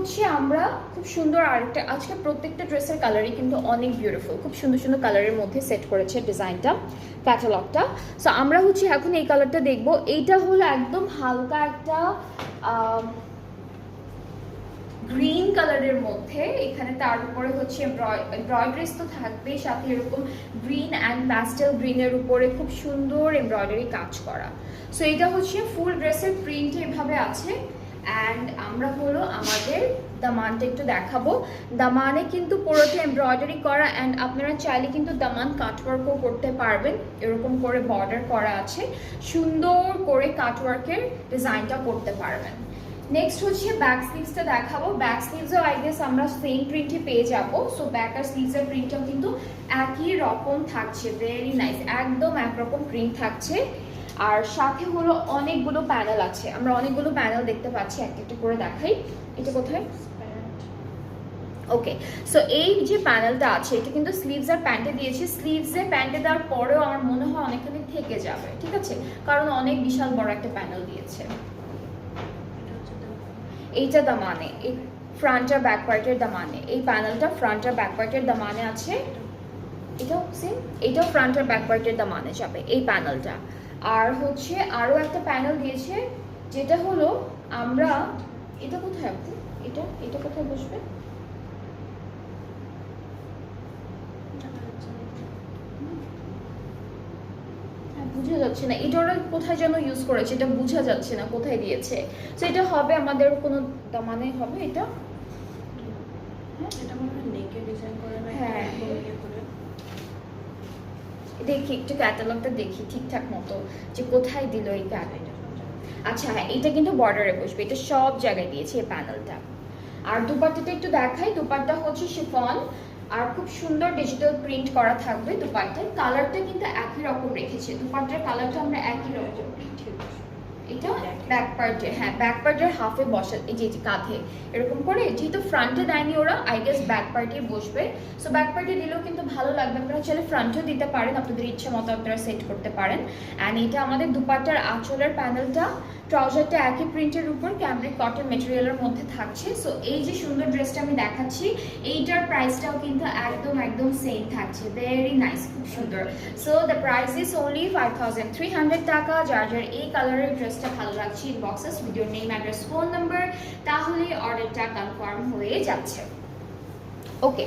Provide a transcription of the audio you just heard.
হচ্ছে আমরা খুব সুন্দর আরেকটা, আজকে প্রত্যেকটা ড্রেসের কালারই কিন্তু অনেক বিউটিফুল, খুব সুন্দর সুন্দর কালারের মধ্যে সেট করেছে ডিজাইনটা, ক্যাটালগটা। সো আমরা হচ্ছে এখন এই কালারটা দেখবো। এইটা হলো একদম হালকা একটা গ্রিন কালারের মধ্যে, এখানে তার উপরে হচ্ছে এমব্রয়ডারিজ তো থাকবেই, সাথে এরকম গ্রিন অ্যান্ড প্যাস্টেল গ্রিনের উপরে খুব সুন্দর এমব্রয়ডারি কাজ করা। সো এটা হচ্ছে ফুল ড্রেসের প্রিন্ট এভাবে আছে। অ্যান্ড আমরা হলো আমাদের দামানটা একটু দেখাবো। দামানে কিন্তু পুরোটা এমব্রয়ডারি করা, অ্যান্ড আপনারা চাইলে কিন্তু দামান কাটওয়ার্কও করতে পারবেন। এরকম করে বর্ডার করা আছে, সুন্দর করে কাটওয়ার্কের ডিজাইনটা করতে পারবেন। নেক্সট হচ্ছে ব্যাক স্লিভসটা দেখাবো। ব্যাক স্লিভসও আই গেস আমরা সেম প্রিন্টে পেয়ে যাবো। সো ব্যাক আর স্লিভসের প্রিন্টটাও কিন্তু একই রকম থাকছে, ভেরি নাইস, একদম একরকম প্রিন্ট থাকছে। আর সাথে হলো অনেকগুলো প্যানেল আছে, আমরা অনেকগুলো প্যানেল দেখতে পাচ্ছি, একটা করে দেখাই। এটা কোথায়? ওকে, সো এই যে প্যানেলটা আছে এটা কিন্তু স্লিভস আর প্যান্টে দিয়েছি। স্লিভসে প্যান্টে দেওয়ার পরেও আমার মনে হয় অনেকখানি থেকে যাবে, ঠিক আছে, কারণ অনেক বিশাল বড় একটা প্যানেল দিয়েছে। এইটা দামানে, এই ফ্রন্ট আর ব্যাক পার্টের দামানে, এই প্যানেলটা ফ্রন্ট আর ব্যাক পার্টের দামানে আছে। এটাও সেম, এটাও ফ্রন্ট আর ব্যাক পার্টের দামানে যাবে এই প্যানেলটা। আর হচ্ছে আরও একটা প্যানেল দিয়েছে, যেটা হলো আমরা, এটা কোথায় আপনি, এটা এটা কোথায় বসবে? বুঝা যাচ্ছে না, এটা ওরা কোথায় যেন ইউজ করেছে, এটা বোঝা যাচ্ছে না কোথায় দিয়েছে। তো এটা হবে আমাদের কোনো দামানে হবে এটা। হ্যাঁ, দেখি একটু ক্যাটালগটা দেখি ঠিকঠাক মতো যে কোথায় দিল এই প্যানেলটা। আচ্ছা হ্যাঁ, এটা কিন্তু বর্ডারে বসবে, এটা সব জায়গায় দিয়েছে এই প্যানেলটা। আর দুপাট্টাটা একটু দেখাই। দুপাট্টা হচ্ছে শিফন আর খুব সুন্দর ডিজিটাল প্রিন্ট করা থাকবে দুপাট্টায়। কালারটা কিন্তু একই রকম রেখেছে, দুপাট্টার কালারটা আমরা একই রকম। এটা ব্যাক পার্টে, হ্যাঁ ব্যাক পার্টের হাফে বসা, এই যে কাঁধে এরকম করে, যেহেতু ফ্রন্টে দেয়নি ওরা, আই গেস ব্যাক পার্টে বসবে। সো ব্যাক পার্টে দিলেও কিন্তু ভালো লাগবে, আপনারা চাইলে ফ্রন্টেও দিতে পারেন, আপনাদের ইচ্ছা মতো আপনারা সেট করতে পারেন। অ্যান্ড এটা আমাদের দুপাট্টার আঁচলের প্যানেলটা, ট্রাউজারটা একই প্রিন্টের উপর ক্যামব্রিক কটন মেটেরিয়ালের মধ্যে থাকছে। সো এই যে সুন্দর ড্রেসটা আমি দেখাচ্ছি, এইটার প্রাইসটাও কিন্তু একদম একদম সেম থাকছে, ভেরি নাইস, খুব সুন্দর। So the price is only 5300 টাকা। যার যার এই কালারের ড্রেসটা ভালো লাগছে, inboxes with your name, address, phone number, তাহলে অর্ডারটা কনফার্ম হয়ে যাচ্ছে। ওকে,